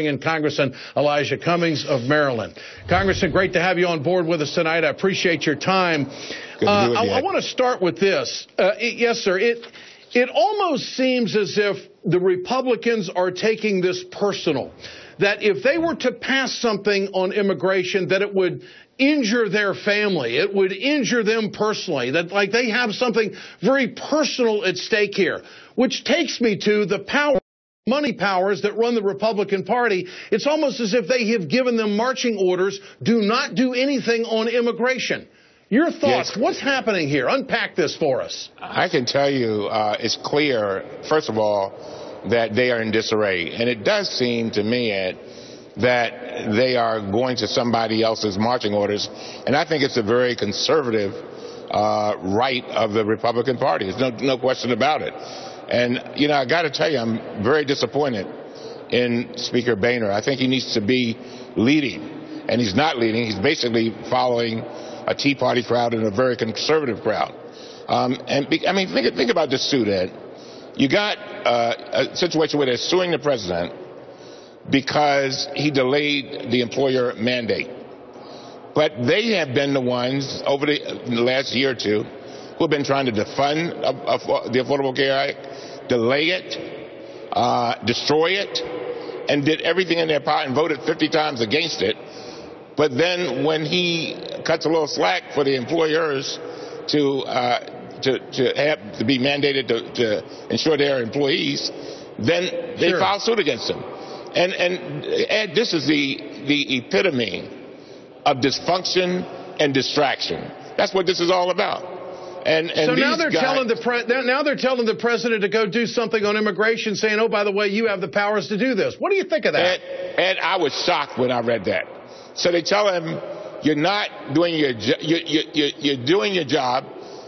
in Congressman Elijah Cummings of Maryland. Congressman, great to have you on board with us tonight. I appreciate your time. I want to start with this. Yes, sir. It almost seems as if the Republicans are taking this personal, that if they were to pass something on immigration, that it would injure their family. It would injure them personally, that like they have something very personal at stake here, which takes me to the money powers that run the Republican Party. It's almost as if they have given them marching orders, do not do anything on immigration. Your thoughts, yes. What's happening here? Unpack this for us. I can tell you it's clear, first of all, that they are in disarray. And it does seem to me, Ed, that they are going to somebody else's marching orders. And I think it's a very conservative right of the Republican Party. There's no question about it. And, you know, I got to tell you, I'm very disappointed in Speaker Boehner. I think he needs to be leading. And he's not leading. He's basically following a Tea Party crowd and a very conservative crowd. I mean, think about this suit, Ed. You got a situation where they're suing the president because he delayed the employer mandate. But they have been the ones over the last year or two who have been trying to defund the Affordable Care Act, delay it, destroy it, and did everything in their power and voted 50 times against it. But then when he cuts a little slack for the employers to be mandated to ensure their employees, then they file suit against him. And Ed, this is the epitome of dysfunction and distraction. That's what this is all about. And so now they're telling the president to go do something on immigration, saying, "Oh, by the way, you have the powers to do this." What do you think of that? Ed, I was shocked when I read that. So they tell him, "You're not doing you're doing your job,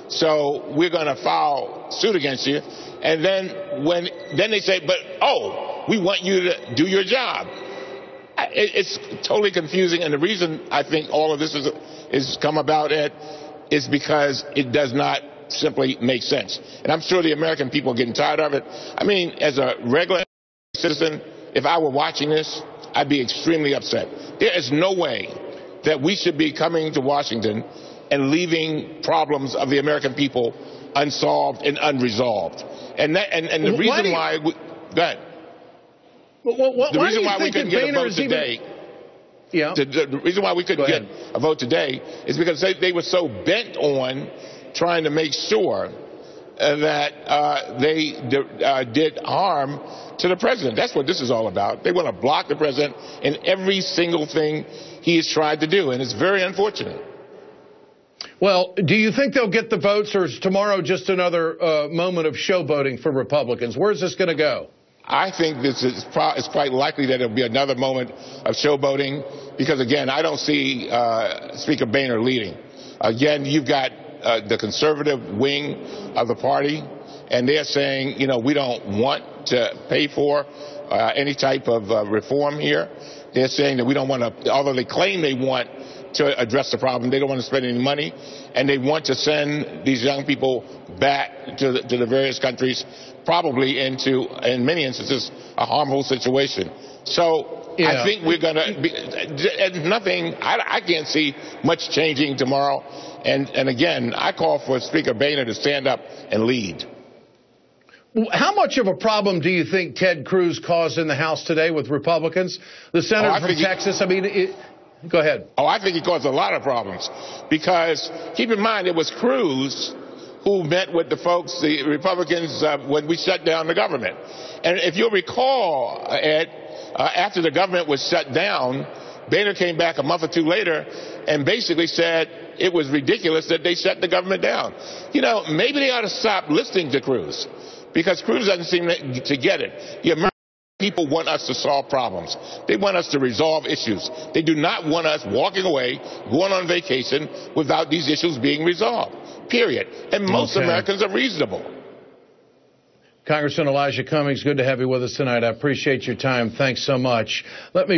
so we're going to file suit against you." And then they say, "But we want you to do your job." It's totally confusing, and the reason I think all of this is come about, Ed, is because it does not simply make sense. And I'm sure the American people are getting tired of it. I mean, as a regular citizen, if I were watching this, I'd be extremely upset. There is no way that we should be coming to Washington and leaving problems of the American people unsolved and unresolved. And the reason why go ahead. The reason why we couldn't get a vote today. Yeah. The reason why we couldn't get a vote today is because they were so bent on trying to make sure that they did harm to the president. That's what this is all about. They want to block the president in every single thing he has tried to do, and it's very unfortunate. Well, do you think they'll get the votes, or is tomorrow just another moment of showboating for Republicans? Where's this going to go? I think this is quite likely that it'll be another moment of showboating because, again, I don't see Speaker Boehner leading. Again, you've got the conservative wing of the party, and they're saying, you know, we don't want to pay for any type of reform here. They're saying that we don't want to, although they claim they want to address the problem, they don't want to spend any money, and they want to send these young people back to the various countries, probably into, in many instances, a harmful situation. So I think we're going to be nothing. I can't see much changing tomorrow. And again, I call for Speaker Boehner to stand up and lead. How much of a problem do you think Ted Cruz caused in the House today with Republicans? The senator from Texas, go ahead. I think he caused a lot of problems because, keep in mind, it was Cruz who met with the folks, the Republicans, when we shut down the government. And if you'll recall, Ed, after the government was shut down, Boehner came back a month or two later and basically said it was ridiculous that they shut the government down. You know, maybe they ought to stop listening to Cruz because Cruz doesn't seem to get it. The American people want us to solve problems. They want us to resolve issues. They do not want us walking away, going on vacation without these issues being resolved. Period. And most Americans are reasonable. Congressman Elijah Cummings, good to have you with us tonight. I appreciate your time. Thanks so much. Let me